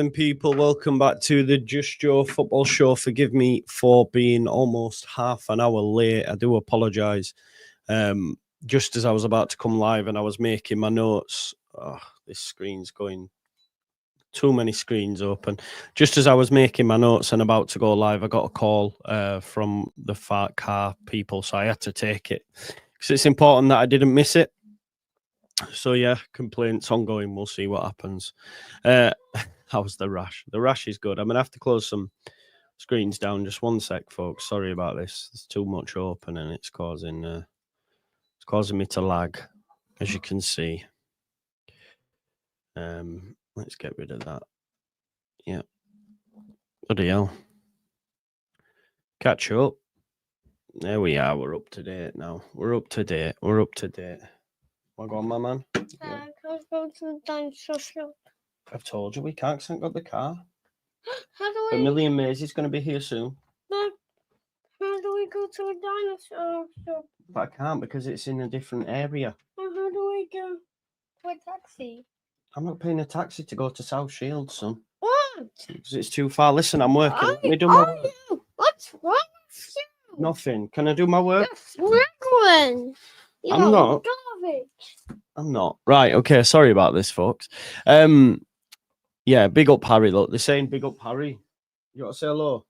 morning, people. Welcome back to the Just Joe football show. Forgive me for being almost half an hour late. I do apologise. Just as I was about to come live and I was making my notes. Oh, this screen's going too many screens open. Just as I was making my notes and about to go live, I got a call from the Farke car people, so I had to take it because it's important that I didn't miss it. So yeah, complaints ongoing. We'll see what happens. How's the rash? The rash is good. I'm gonna have to close some screens down. Just one sec, folks. Sorry about this. There's too much open and it's causing me to lag, as you can see. Let's get rid of that. Yeah. Bloody hell. Catch up. There we are. We're up to date now. We're up to date. Well, go on, my man. Yeah. Can't go to the dinosaur shop. I've told you we can't sync up the car. How do we? Emily and Maisie's going to be here soon. But how do we go to a dinosaur shop? But I can't because it's in a different area. And how do we go to a taxi? I'm not paying a taxi to go to South Shields, son. What? Because it's too far. Listen, I'm working. Let me do my work. What's wrong with you? Nothing. Can I do my work? You're struggling. I'm not. Garbage. I'm not. Right, okay. Sorry about this, folks. Yeah, big up Harry. Look, they're saying big up Harry. You want to say hello?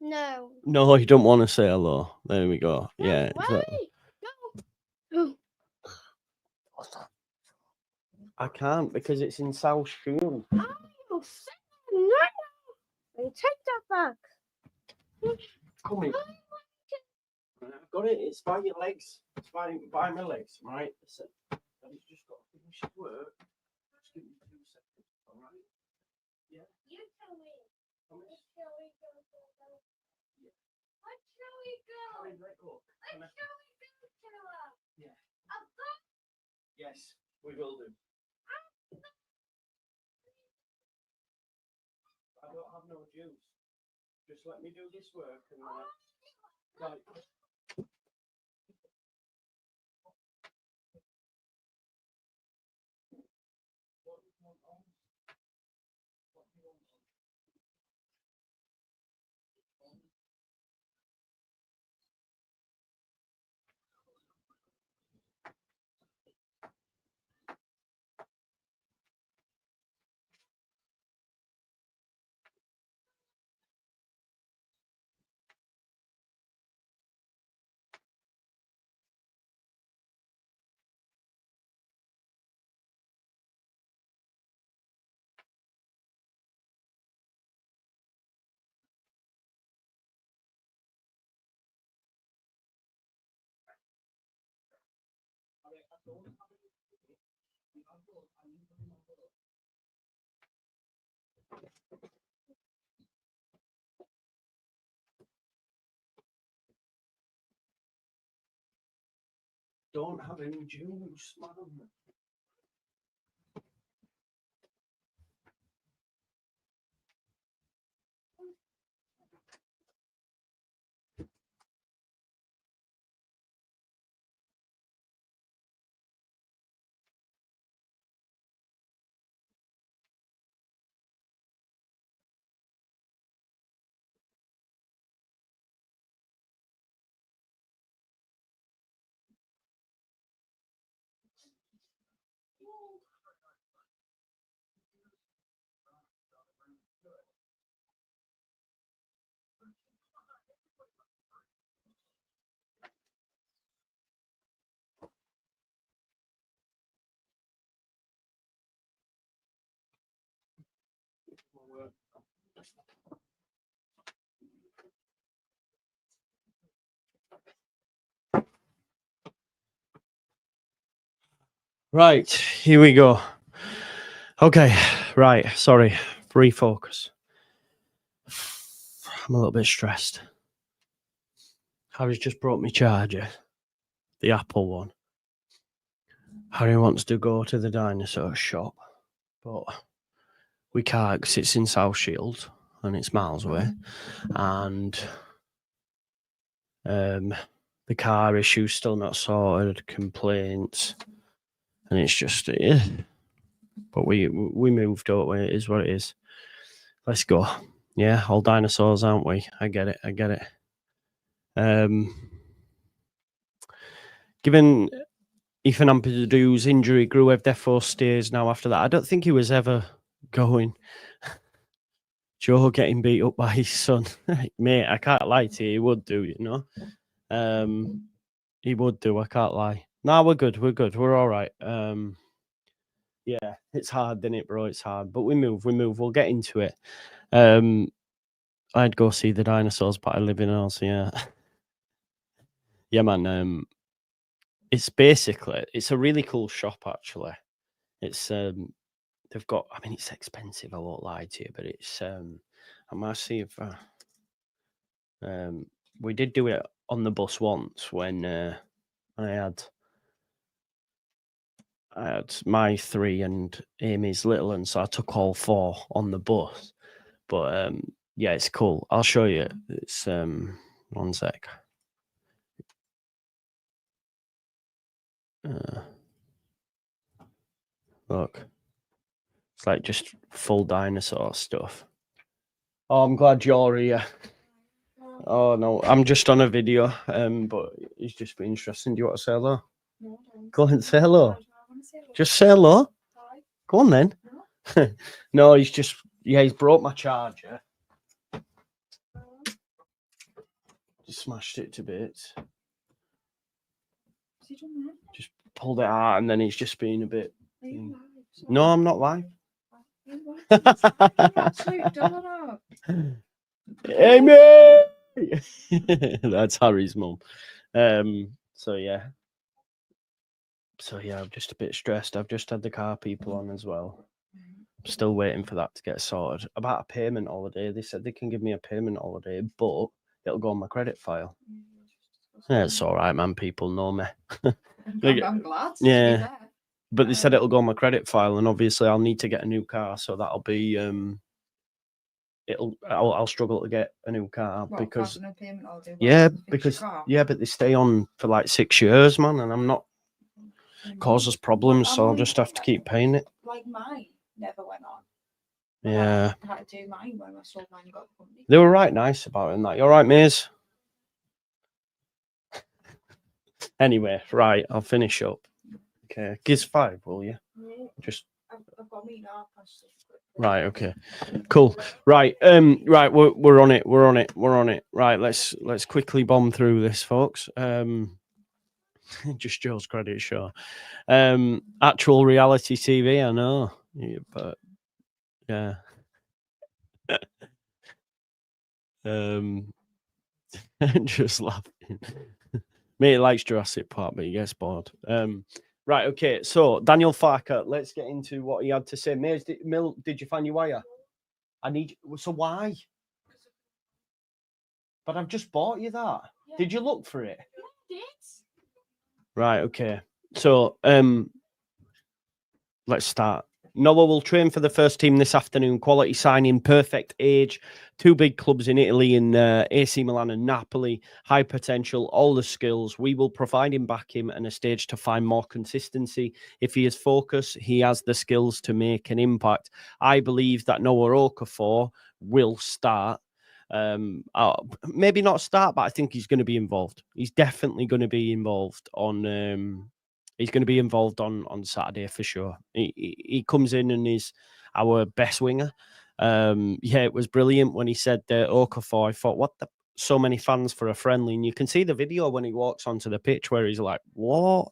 No. No, you don't want to say hello. There we go. No, Yeah. why? No. I can't because it's in South Shields. Oh, no. Take that back. Come in. I've got it. It's by your legs. It's by my legs, right? Listen. I've just got to finish work. Just give me 2 seconds, all right? Yeah. You tell me. Come in. Where shall we go? Yeah. Where shall we go? Come in, let go. Where shall we go, Taylor? Yeah. Above? Yes, we will do. I don't have no juice. Just let me do this work and right. Don't have any juice, man. Right, here we go. Okay, right, sorry, refocus. I'm a little bit stressed. Harry's just brought me charger, the Apple one. Harry wants to go to the dinosaur shop, but we can't because it's in South Shields and it's miles away. And the car issue's still not sorted, complaints, and it's just, yeah. But we moved, don't we? It is what it is. Let's go. Yeah, all dinosaurs, aren't we? I get it. Given Ethan Ampadu's injury, Gruev therefore stays now after that. I don't think he was ever going. Joe getting beat up by his son. Mate, I can't lie to you. He would do, you know. He would do. I can't lie. No, we're good. We're all right. Yeah, it's hard, isn't it, bro? It's hard. But we move. We'll get into it. I'd go see the dinosaurs, but I live in Oz, yeah. Yeah, man. It's a really cool shop, actually. It's they've got, I mean, it's expensive, I won't lie to you, but it's I might see if we did do it on the bus once when I had my 3 and Amy's little, and so I took all 4 on the bus. But yeah, it's cool. I'll show you. It's 1 sec. Look, it's like just full dinosaur stuff. Oh, I'm glad you're here. Oh no, I'm just on a video, but it's just been interesting. Do you want to say hello? No, go on and say hello. Just say hello. Hi. Go on then. No, no, he's brought my charger. Just smashed it to bits. What's he done there? Just pulled it out, and then he's just been a bit. No, I'm not live. Amy! That's Harry's mum. So yeah, I'm just a bit stressed. I've just had the car people on as well. I'm still waiting for that to get sorted. About a payment holiday. They said they can give me a payment holiday, but it'll go on my credit file. Yeah, it's all right, man. People know me. I'm glad. Yeah, but they said it'll go on my credit file, and obviously I'll need to get a new car, so that'll be I'll struggle to get a new car because but they stay on for like 6 years, man, and I'm not causes problems, so I'll just have to keep paying it. Like mine never went on. Yeah, I had to do mine when I sold mine and got the company. They were right nice about it and that. You all right, Maze? Anyway, right, I'll finish up. Okay, Giz 5, will you? Yeah. Just. I've got me now. Right. Okay. Cool. Right. Right. We're on it. We're on it. Right. Let's quickly bomb through this, folks. Just Joe's credit, sure. Actual reality TV. I know, yeah, but yeah. Just laughing. Mate likes Jurassic Park, but he gets bored. Right, okay. So Daniel Farke, let's get into what he had to say. Maze, did you find your wire? So why? But I've just bought you that. Yeah. Did you look for it? Yeah, I did. Right, okay. So let's start. Noah will train for the first team this afternoon. Quality signing, perfect age. 2 big clubs in Italy in AC Milan and Napoli. High potential, all the skills. We will provide him backing and a stage to find more consistency. If he is focused, he has the skills to make an impact. I believe that Noah Okafur will start. Maybe not start, but I think he's going to be involved. He's definitely going to be involved on... He's going to be involved on Saturday for sure. He comes in and is our best winger. Yeah, it was brilliant when he said Okafur. I thought, what the? So many fans for a friendly. And you can see the video when he walks onto the pitch where he's like, what?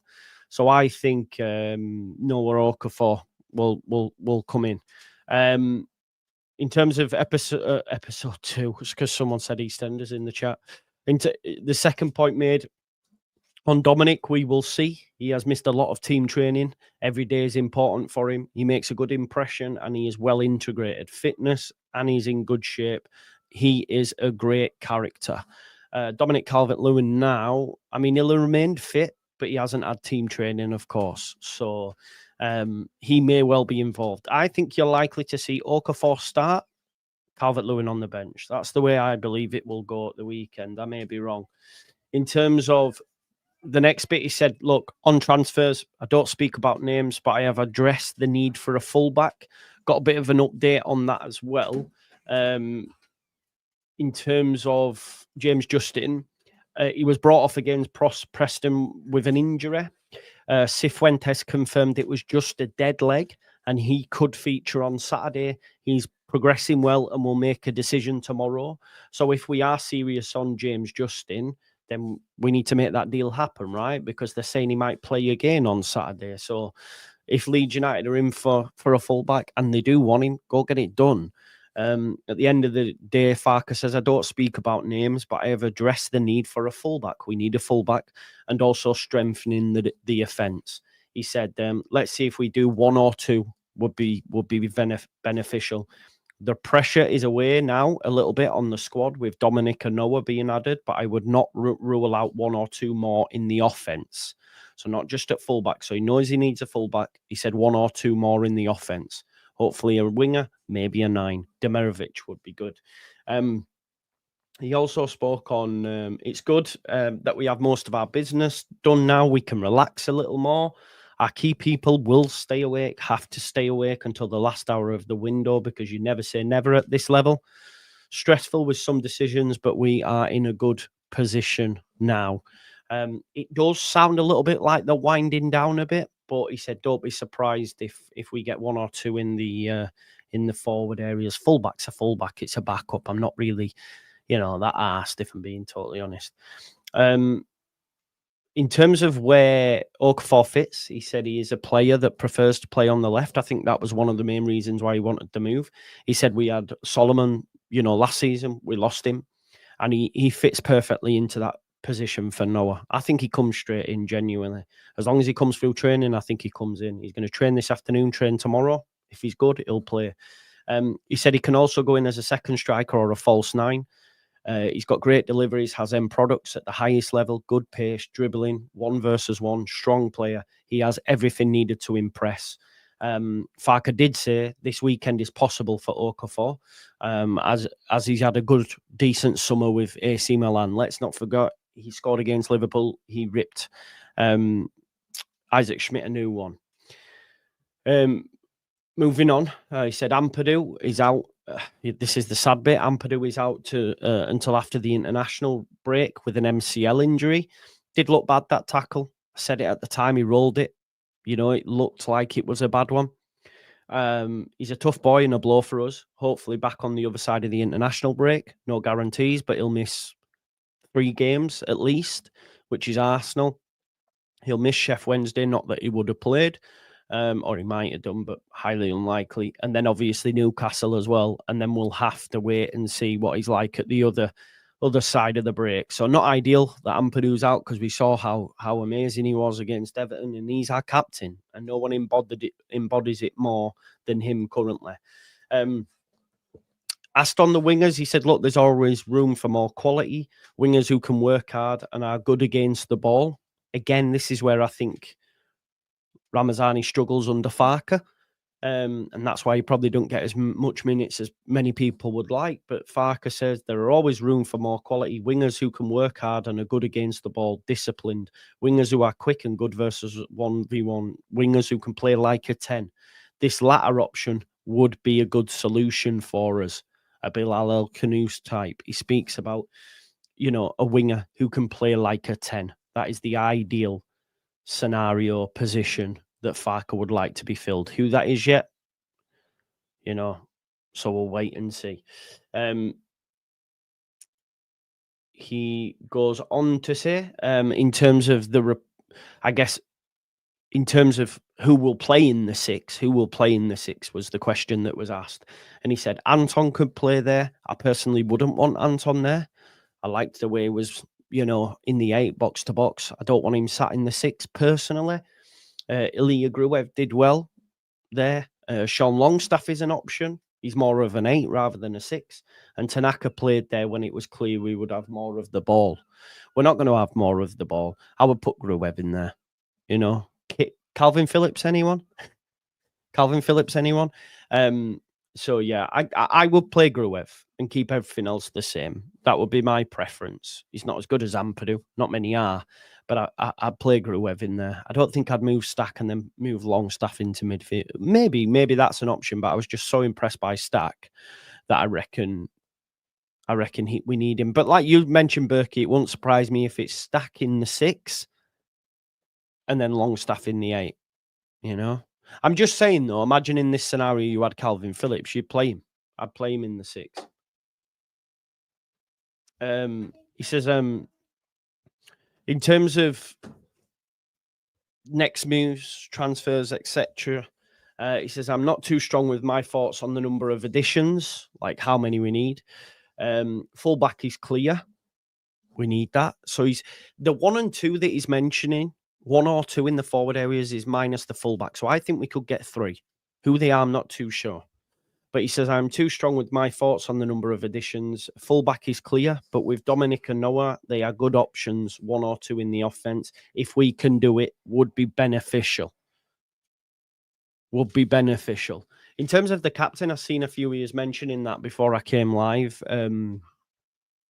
So I think Noah Okafur will come in. In terms of episode 2, because someone said EastEnders in the chat. Into the second point made, on Dominic, we will see. He has missed a lot of team training. Every day is important for him. He makes a good impression and he is well integrated. Fitness and he's in good shape. He is a great character. Dominic Calvert-Lewin now, I mean, he'll remain fit, but he hasn't had team training, of course. So he may well be involved. I think you're likely to see Okafur start, Calvert-Lewin on the bench. That's the way I believe it will go at the weekend. I may be wrong. In terms of the next bit, he said, look, on transfers, I don't speak about names, but I have addressed the need for a fullback. Got a bit of an update on that as well. In terms of James Justin, he was brought off against Preston with an injury. Cifuentes confirmed it was just a dead leg and he could feature on Saturday. He's progressing well and will make a decision tomorrow. So if we are serious on James Justin, then we need to make that deal happen, right? Because they're saying he might play again on Saturday. So if Leeds United are in for a fullback and they do want him, go get it done. At the end of the day, Farke says, I don't speak about names, but I have addressed the need for a fullback. We need a fullback and also strengthening the offence. He said, let's see if we do one or two would be beneficial. The pressure is away now a little bit on the squad with Dominic and Noah being added, but I would not rule out one or two more in the offence. So not just at fullback. So he knows he needs a fullback. He said one or two more in the offence. Hopefully a winger, maybe a 9. Demirovic would be good. He also spoke on, it's good that we have most of our business done now. We can relax a little more. Our key people will stay awake, have to stay awake until the last hour of the window because you never say never at this level. Stressful with some decisions, but we are in a good position now. It does sound a little bit like they're winding down a bit, but he said, don't be surprised if we get one or two in the forward areas. Fullback's a fullback. It's a backup. I'm not really, that arsed, if I'm being totally honest. In terms of where Okafur fits, he said he is a player that prefers to play on the left. I think that was one of the main reasons why he wanted to move. He said we had Solomon, last season, we lost him, and he fits perfectly into that position for Noah. I think he comes straight in, genuinely. As long as he comes through training, I think he comes in. He's going to train this afternoon, train tomorrow. If he's good, he'll play. He said he can also go in as a second striker or a false 9. He's got great deliveries, has end products at the highest level, good pace, dribbling, 1 versus 1, strong player. He has everything needed to impress. Farke did say this weekend is possible for Okafur, as he's had a good, decent summer with AC Milan. Let's not forget, he scored against Liverpool. He ripped Isaac Schmidt a new one. Moving on, he said Ampadu is out. This is the sad bit. Ampadu is out until after the international break with an MCL injury. Did look bad, that tackle. I said it at the time. He rolled it. It looked like it was a bad one. He's a tough boy and a blow for us. Hopefully back on the other side of the international break. No guarantees, but he'll miss 3 games at least, which is Arsenal. He'll miss Sheff Wednesday, not that he would have played. Or he might have done, but highly unlikely. And then obviously Newcastle as well. And then we'll have to wait and see what he's like at the other side of the break. So not ideal that Ampadu's out because we saw how amazing he was against Everton, and he's our captain, and no one embodies it more than him currently. Asked on the wingers, he said, look, there's always room for more quality. Wingers who can work hard and are good against the ball. Again, this is where I think Ramazani struggles under Farke, and that's why he probably don't get as much minutes as many people would like. But Farke says there are always room for more quality wingers who can work hard and are good against the ball, disciplined. Wingers who are quick and good versus 1v1. Wingers who can play like a 10. This latter option would be a good solution for us. A Bilal El Khanous type. He speaks about, a winger who can play like a 10. That is the ideal scenario position that Farke would like to be filled. Who that is yet, so we'll wait and see. He goes on to say, in terms of in terms of who will play in the 6, was the question that was asked. And he said, Anton could play there. I personally wouldn't want Anton there. I liked the way he was, in the 8 box to box. I don't want him sat in the 6 personally. Ilya Gruev did well there. Sean Longstaff is an option. He's more of an 8 rather than a 6. And Tanaka played there when it was clear we would have more of the ball. We're not going to have more of the ball. I would put Gruev in there. Calvin Phillips, anyone? Calvin Phillips, anyone? So yeah, I would play Gruev and keep everything else the same. That would be my preference. He's not as good as Ampadu. Not many are, but I'd play Gruev in there. I don't think I'd move Stack and then move Longstaff into midfield. Maybe that's an option, but I was just so impressed by Stack that I reckon we need him. But like you mentioned, Berkey, it won't surprise me if it's Stack in the 6 and then Longstaff in the 8. You know, I'm just saying though. Imagine in this scenario you had Calvin Phillips, you'd play him. I'd play him in the 6. He says, in terms of next moves, transfers, etc. He says, I'm not too strong with my thoughts on the number of additions, like how many we need. Fullback is clear. We need that. So he's the 1 and 2 that he's mentioning. 1 or 2 in the forward areas is minus the fullback. So I think we could get 3. Who they are, I'm not too sure. But he says, I'm too strong with my thoughts on the number of additions. Fullback is clear, but with Dominic and Noah, they are good options, 1 or 2 in the offense. If we can do it, would be beneficial. Would be beneficial. In terms of the captain, I've seen a few years mentioning that before I came live.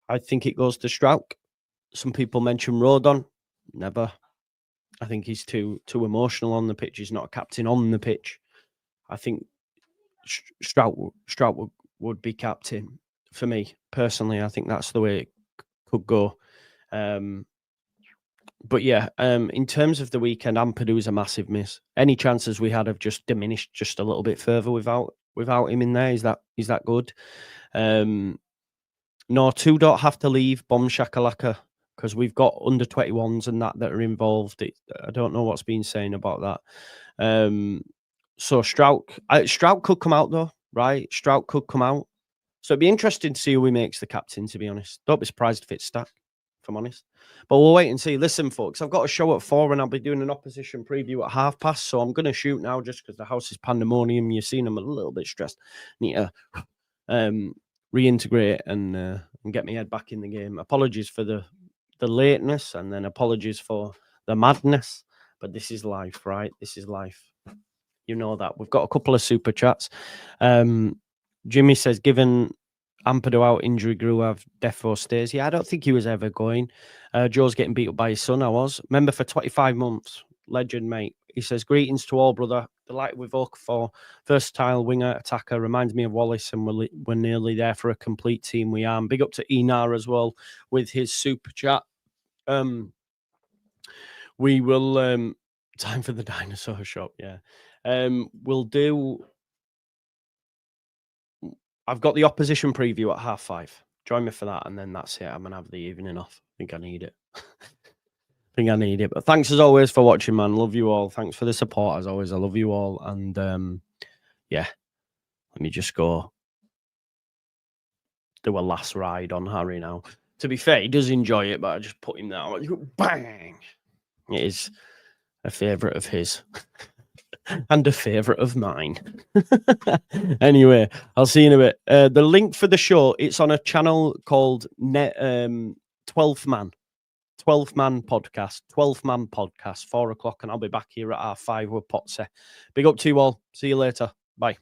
I think it goes to Strauch. Some people mention Rodon. Never. I think he's too emotional on the pitch. He's not a captain on the pitch. I think Strauch would be captain for me personally. I think that's the way it could go. But yeah, in terms of the weekend, Ampadu is a massive miss. Any chances we had have just diminished just a little bit further without him in there. Is that good? No, 2 don't have to leave. Bomb shakalaka. Because we've got under 21s and that are involved. I don't know what's been saying about that. So Strauch could come out though, right? Strauch could come out. So it'd be interesting to see who he makes the captain, to be honest. Don't be surprised if it's Stack, if I'm honest. But we'll wait and see. Listen, folks, I've got a show at 4 and I'll be doing an opposition preview at 5:30. So I'm going to shoot now just because the house is pandemonium. You've seen I'm a little bit stressed. Need to reintegrate and get my head back in the game. Apologies for the lateness and then apologies for the madness, but this is life, right? This is life. You know that. We've got a couple of super chats. Jimmy says, given Ampadu out, injury grew, have defo stays. Yeah, I don't think he was ever going. Joe's getting beat up by his son. I was. Member for 25 months. Legend, mate. He says, greetings to all, brother. Delighted with Okafur. Versatile winger attacker. Reminds me of Wallace, and we're nearly there for a complete team. We are. And big up to Enar as well with his super chat. We will time for the dinosaur shop. Yeah. We'll do. I've got the opposition preview at 5:30. Join me for that, and then that's it. I'm gonna have the evening off. I think I need it. But thanks as always for watching, man. Love you all. Thanks for the support as always. I love you all. And yeah, let me just go do a last ride on Harry now. To be fair, he does enjoy it, but I just put him there. Bang! It is a favourite of his. And a favourite of mine. Anyway, I'll see you in a bit. The link for the show, it's on a channel called 12th Man. 12th Man Podcast. 12th Man Podcast, 4 o'clock, and I'll be back here at 5:30 with Potsy. Big up to you all. See you later. Bye.